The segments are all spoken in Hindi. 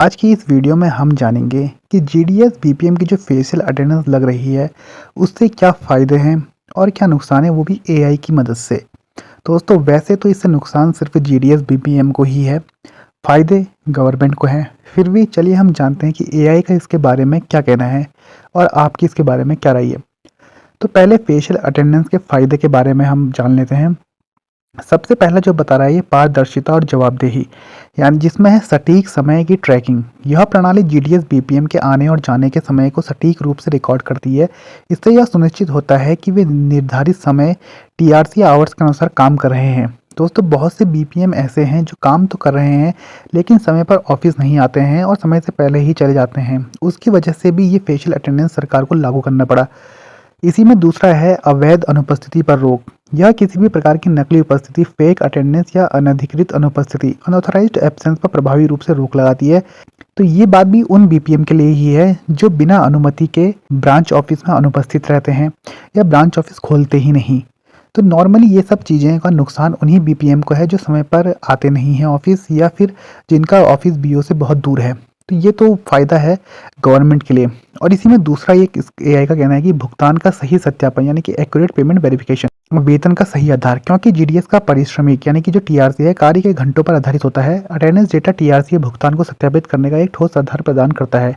आज की इस वीडियो में हम जानेंगे कि जीडीएस बीपीएम की जो फेशियल अटेंडेंस लग रही है उससे क्या फ़ायदे हैं और क्या नुकसान है, वो भी एआई की मदद से। दोस्तों, वैसे तो इससे नुकसान सिर्फ जीडीएस बीपीएम को ही है, फ़ायदे गवर्नमेंट को हैं। फिर भी चलिए हम जानते हैं कि एआई का इसके बारे में क्या कहना है और आपकी इसके बारे में क्या राय है। तो पहले फेशियल अटेंडेंस के फ़ायदे के बारे में हम जान लेते हैं। सबसे पहला जो बता रहा है ये पारदर्शिता और जवाबदेही, यानी जिसमें है सटीक समय की ट्रैकिंग। यह प्रणाली जीडीएस बीपीएम के आने और जाने के समय को सटीक रूप से रिकॉर्ड करती है। इससे यह सुनिश्चित होता है कि वे निर्धारित समय टीआरसी आवर्स के अनुसार काम कर रहे हैं। दोस्तों, बहुत से बीपीएम ऐसे हैं जो काम तो कर रहे हैं लेकिन समय पर ऑफिस नहीं आते हैं और समय से पहले ही चले जाते हैं। उसकी वजह से भी ये फेशियल अटेंडेंस सरकार को लागू करना पड़ा। इसी में दूसरा है अवैध अनुपस्थिति पर रोक। यह किसी भी प्रकार की नकली उपस्थिति, फेक अटेंडेंस या अनधिकृत अनुपस्थिति, अनऑथराइज्ड एब्सेंस पर प्रभावी रूप से रोक लगाती है। तो ये बात भी उन बीपीएम के लिए ही है जो बिना अनुमति के ब्रांच ऑफिस में अनुपस्थित रहते हैं या ब्रांच ऑफिस खोलते ही नहीं। तो नॉर्मली ये सब चीज़ें का नुकसान उन्हीं बीपीएम को है जो समय पर आते नहीं हैं ऑफिस, या फिर जिनका ऑफिस बीओ से बहुत दूर है। तो ये तो फ़ायदा है गवर्नमेंट के लिए। और इसी में दूसरा एक एआई का कहना है कि भुगतान का सही सत्यापन, यानी कि एक्यूरेट पेमेंट वेरिफिकेशन, वेतन का सही आधार। क्योंकि जीडीएस का पारिश्रमिक यानी कि जो टीआरसी है कार्य के घंटों पर आधारित होता है। अटेंडेंस डेटा टीआरसी भुगतान को सत्यापित करने का एक ठोस आधार प्रदान करता है।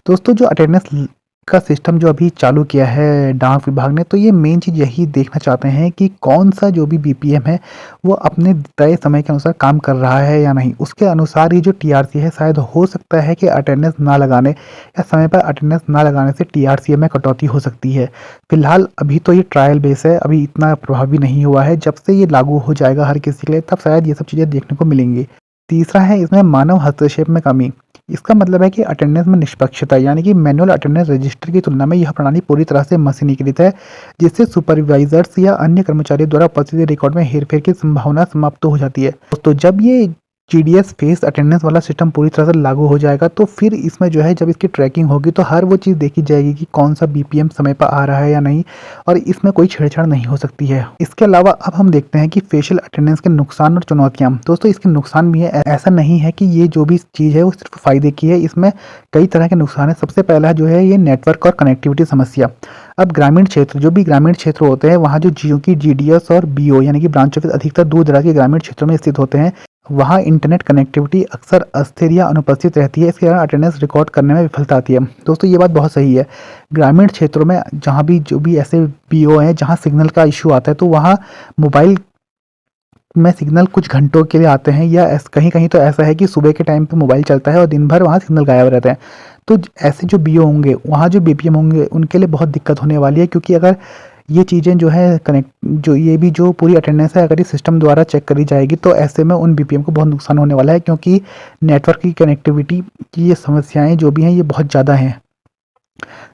दोस्तों, जो अटेंडेंस का सिस्टम जो अभी चालू किया है डाक विभाग ने, तो ये मेन चीज़ यही देखना चाहते हैं कि कौन सा जो भी बीपीएम है वो अपने तय समय के अनुसार काम कर रहा है या नहीं। उसके अनुसार ही जो टीआरसी है, शायद हो सकता है कि अटेंडेंस ना लगाने या समय पर अटेंडेंस ना लगाने से टीआरसी में कटौती हो सकती है। फिलहाल अभी तो ये ट्रायल बेस है, अभी इतना प्रभावी नहीं हुआ है। जब से ये लागू हो जाएगा हर किसी के लिए, तब शायद ये सब चीज़ें देखने को मिलेंगी। तीसरा है इसमें मानव हस्तक्षेप में कमी। इसका मतलब है कि अटेंडेंस में निष्पक्षता, यानी कि मैनुअल अटेंडेंस रजिस्टर की तुलना में यह प्रणाली पूरी तरह से मशीनीकृत है, जिससे सुपरवाइजर्स या अन्य कर्मचारियों द्वारा उपस्थिति रिकॉर्ड में हेरफेर की संभावना समाप्त हो जाती है। तो जब ये जीडीएस फेस अटेंडेंस वाला सिस्टम पूरी तरह से लागू हो जाएगा, तो फिर इसमें जो है जब इसकी ट्रैकिंग होगी तो हर वो चीज़ देखी जाएगी कि कौन सा बीपीएम समय पर आ रहा है या नहीं, और इसमें कोई छेड़छाड़ नहीं हो सकती है। इसके अलावा अब हम देखते हैं कि फेशियल अटेंडेंस के नुकसान और चुनौतियाँ। दोस्तों, इसके नुकसान भी है, ऐसा नहीं है कि ये जो भी चीज़ है वो सिर्फ फायदे की है। इसमें कई तरह के नुकसान है। सबसे पहला जो है ये नेटवर्क और कनेक्टिविटी समस्या। अब ग्रामीण क्षेत्र, जो भी ग्रामीण क्षेत्र होते हैं, वहाँ जो जियो की जीडीएस और बीओ यानी कि ब्रांच ऑफिस अधिकतर दूर दराज के ग्रामीण क्षेत्रों में स्थित होते हैं, वहाँ इंटरनेट कनेक्टिविटी अक्सर अस्थिर या अनुपस्थित रहती है। इसके कारण अटेंडेंस रिकॉर्ड करने में विफलता आती है। दोस्तों, ये बात बहुत सही है। ग्रामीण क्षेत्रों में जहाँ भी जो भी ऐसे बीओ हैं जहाँ सिग्नल का इशू आता है, तो वहाँ मोबाइल में सिग्नल कुछ घंटों के लिए आते हैं, या कहीं कहीं तो ऐसा है कि सुबह के टाइम पे मोबाइल चलता है और दिन भर वहाँ सिग्नल गायब रहते हैं। तो ऐसे जो बीओ होंगे, वहाँ जो बीपीएम होंगे, उनके लिए बहुत दिक्कत होने वाली है। क्योंकि अगर ये चीज़ें जो है जो ये भी जो पूरी अटेंडेंस है अगर इस सिस्टम द्वारा चेक करी जाएगी, तो ऐसे में उन बीपीएम को बहुत नुकसान होने वाला है। क्योंकि नेटवर्क की कनेक्टिविटी की ये समस्याएं जो भी हैं ये बहुत ज़्यादा हैं।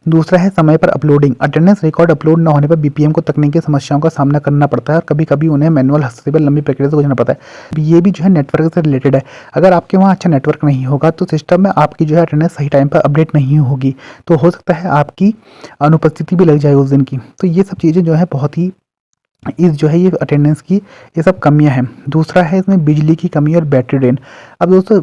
दूसरा है समय पर अपलोडिंग। अटेंडेंस रिकॉर्ड अपलोड न होने पर बीपीएम को तकनीकी समस्याओं का सामना करना पड़ता है और कभी कभी उन्हें मैनुअल हस्तक्षेप लंबी प्रक्रिया से गुजरना पड़ता है। ये भी जो है नेटवर्क से रिलेटेड है। अगर आपके वहाँ अच्छा नेटवर्क नहीं होगा तो सिस्टम में आपकी जो है अटेंडेंस सही टाइम पर अपडेट नहीं होगी, तो हो सकता है आपकी अनुपस्थिति भी लग जाए उस दिन की। तो ये सब चीज़ें जो है बहुत ही इस जो है ये अटेंडेंस की ये सब कमियां हैं। दूसरा है इसमें बिजली की कमी और बैटरी ड्रेन। अब दोस्तों,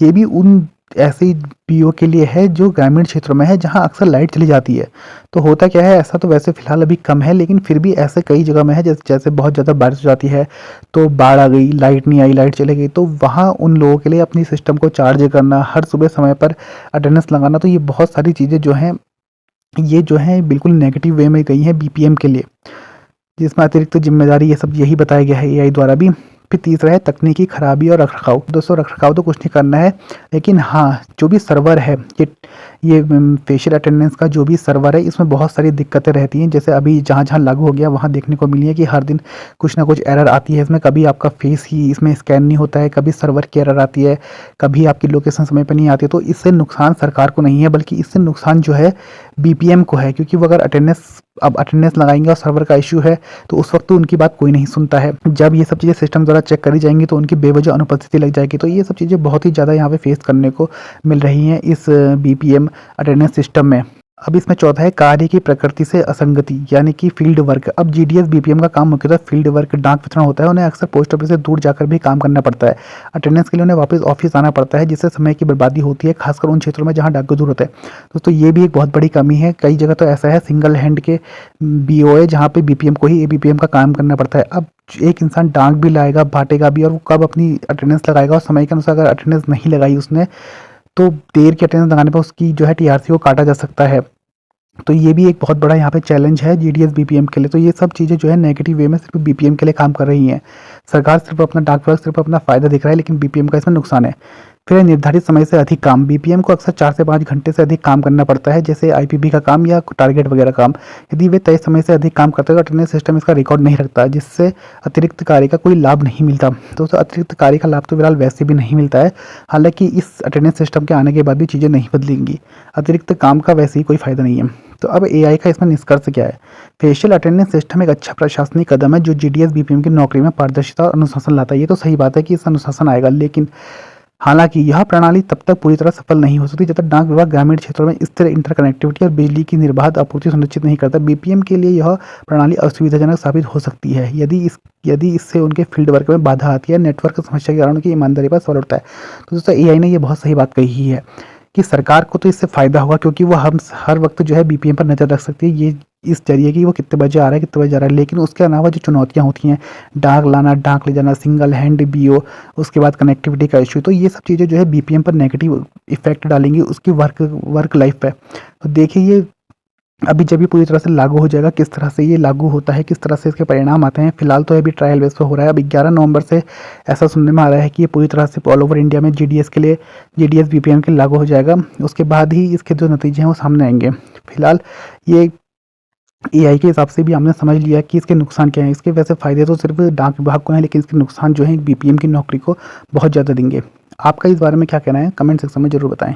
ये भी उन ऐसे पीओ के लिए है जो ग्रामीण क्षेत्रों में है जहां अक्सर लाइट चली जाती है। तो होता क्या है, ऐसा तो वैसे फिलहाल अभी कम है, लेकिन फिर भी ऐसे कई जगह में है जैसे बहुत ज़्यादा बारिश हो जाती है तो बाढ़ आ गई, लाइट नहीं आई, लाइट चली गई, तो वहाँ उन लोगों के लिए अपनी सिस्टम को चार्ज करना, हर सुबह समय पर अटेंडेंस लगाना, तो ये बहुत सारी चीज़ें जो हैं ये जो है बिल्कुल नेगेटिव वे में गई हैं बीपीएम के लिए, जिसमें अतिरिक्त जिम्मेदारी ये सब यही बताया गया है एआई द्वारा भी। फिर तीसरा है तकनीकी खराबी और रखरखाव। दोस्तों, रखरखाव तो कुछ नहीं करना है, लेकिन हाँ, जो भी सर्वर है ये फेशियल अटेंडेंस का जो भी सर्वर है, इसमें बहुत सारी दिक्कतें रहती हैं। जैसे अभी जहाँ जहाँ लागू हो गया वहाँ देखने को मिली है कि हर दिन कुछ ना कुछ एरर आती है इसमें। कभी आपका फेस ही इसमें स्कैन नहीं होता है, कभी सर्वर की एरर आती है, कभी आपकी लोकेशन समय पर नहीं आती है। तो इससे नुकसान सरकार को नहीं है, बल्कि इससे नुकसान जो है बीपीएम को है। क्योंकि वो अगर अटेंडेंस लगाएंगे और सर्वर का इशू है, तो उस वक्त तो उनकी बात कोई नहीं सुनता है। जब ये सब चीज़ें सिस्टम द्वारा चेक करी जाएंगी तो उनकी बेवजह अनुपस्थिति लग जाएगी। तो ये सब चीज़ें बहुत ही ज़्यादा यहाँ पे फेस करने को मिल रही हैं इस बीपीएम अटेंडेंस सिस्टम में। अब इसमें चौथा है कार्य की प्रकृति से असंगति, यानी कि फील्ड वर्क। अब जीडीएस बीपीएम का काम मुख्यतः फील्ड वर्क, डाक वितरण होता है। उन्हें अक्सर पोस्ट ऑफिस से दूर जाकर भी काम करना पड़ता है। अटेंडेंस के लिए उन्हें वापस ऑफिस आना पड़ता है, जिससे समय की बर्बादी होती है, खासकर उन क्षेत्रों में जहाँ डाक दूर होता है। दोस्तों ये भी एक बहुत बड़ी कमी है। कई जगह तो ऐसा है सिंगल हैंड के बीओए जहाँ पे बीपीएम को ही एबीपीएम का काम करना पड़ता है। अब एक इंसान डाक भी लाएगा, बांटेगा भी, और वो कब अपनी अटेंडेंस लगाएगा, और समय के अनुसार अगर अटेंडेंस नहीं लगाई उसने, तो देर की अटेंडेंस लगाने पर उसकी जो है टीआरसी को काटा जा सकता है। तो ये भी एक बहुत बड़ा यहाँ पे चैलेंज है जीडीएस बीपीएम के लिए। तो ये सब चीज़ें जो है नेगेटिव वे में सिर्फ बीपीएम के लिए काम कर रही हैं। सरकार सिर्फ अपना डाक विभाग सिर्फ अपना फ़ायदा दिख रहा है, लेकिन बीपीएम का इसमें नुकसान है। फिर निर्धारित समय से अधिक काम। बीपीएम को अक्सर 4 से 5 घंटे से अधिक काम करना पड़ता है, जैसे आईपीबी का काम या टारगेट वगैरह काम। यदि वे तय समय से अधिक काम करते हैं तो अटेंडेंस सिस्टम इसका रिकॉर्ड नहीं रखता, जिससे अतिरिक्त कार्य का कोई लाभ नहीं मिलता। दोस्तों अतिरिक्त कार्य का लाभ तो फिलहाल वैसे भी नहीं मिलता है, हालांकि इस अटेंडेंस सिस्टम के आने के बाद भी चीज़ें नहीं बदलेंगी। अतिरिक्त काम का वैसे ही कोई फ़ायदा नहीं है। तो अब एआई का इसमें निष्कर्ष क्या है? फेशियल अटेंडेंस सिस्टम एक अच्छा प्रशासनिक कदम है जो जीडीएस बीपीएम की नौकरी में पारदर्शिता और अनुशासन लाता है। ये तो सही बात है कि इस अनुशासन आएगा, लेकिन हालांकि यह प्रणाली तब तक पूरी तरह सफल नहीं हो सकती जब तक डाक विभाग ग्रामीण क्षेत्रों में स्थिर इंटरकनेक्टिविटी और बिजली की निर्बाध आपूर्ति सुनिश्चित नहीं करता। बीपीएम के लिए यह प्रणाली असुविधाजनक साबित हो सकती है यदि इससे उनके फील्ड वर्क में बाधा आती है, नेटवर्क समस्या के कारण उनकी ईमानदारी पर सवाल उठता है। तो दोस्तों एआई ने ये बहुत सही बात कही है कि सरकार को तो इससे फ़ायदा होगा, क्योंकि वो हम हर वक्त जो है बीपीएम पर नज़र रख सकती है, ये इस जरिए कि वो कितने बजे आ रहा है, कितने बजे जा रहा है। लेकिन उसके अलावा जो चुनौतियाँ होती हैं, डाक लाना, डाक ले जाना, सिंगल हैंड बीओ, उसके बाद कनेक्टिविटी का इशू, तो ये सब चीज़ें जो है बीपीएम पर नेगेटिव इफेक्ट डालेंगी उसकी वर्क लाइफ पे। तो देखिए ये अभी जब ये पूरी तरह से लागू हो जाएगा, किस तरह से ये लागू होता है, किस तरह से इसके परिणाम आते हैं। फिलहाल तो अभी ट्रायल बेस पे हो रहा है। अब 11 नवंबर से ऐसा सुनने में आ रहा है कि ये पूरी तरह से ऑल ओवर इंडिया में जीडीएस के लिए जीडीएस बीपीएम के लागू हो जाएगा। उसके बाद ही इसके जो नतीजे हैं वो सामने आएंगे। फिलहाल ये एआई के हिसाब से भी हमने समझ लिया कि इसके नुकसान क्या हैं। इसके वैसे फ़ायदे तो सिर्फ डाक विभाग को हैं, लेकिन इसके नुकसान जो हैं बीपीएम की नौकरी को बहुत ज़्यादा देंगे। आपका इस बारे में क्या कहना है? कमेंट सेक्शन में ज़रूर बताएं।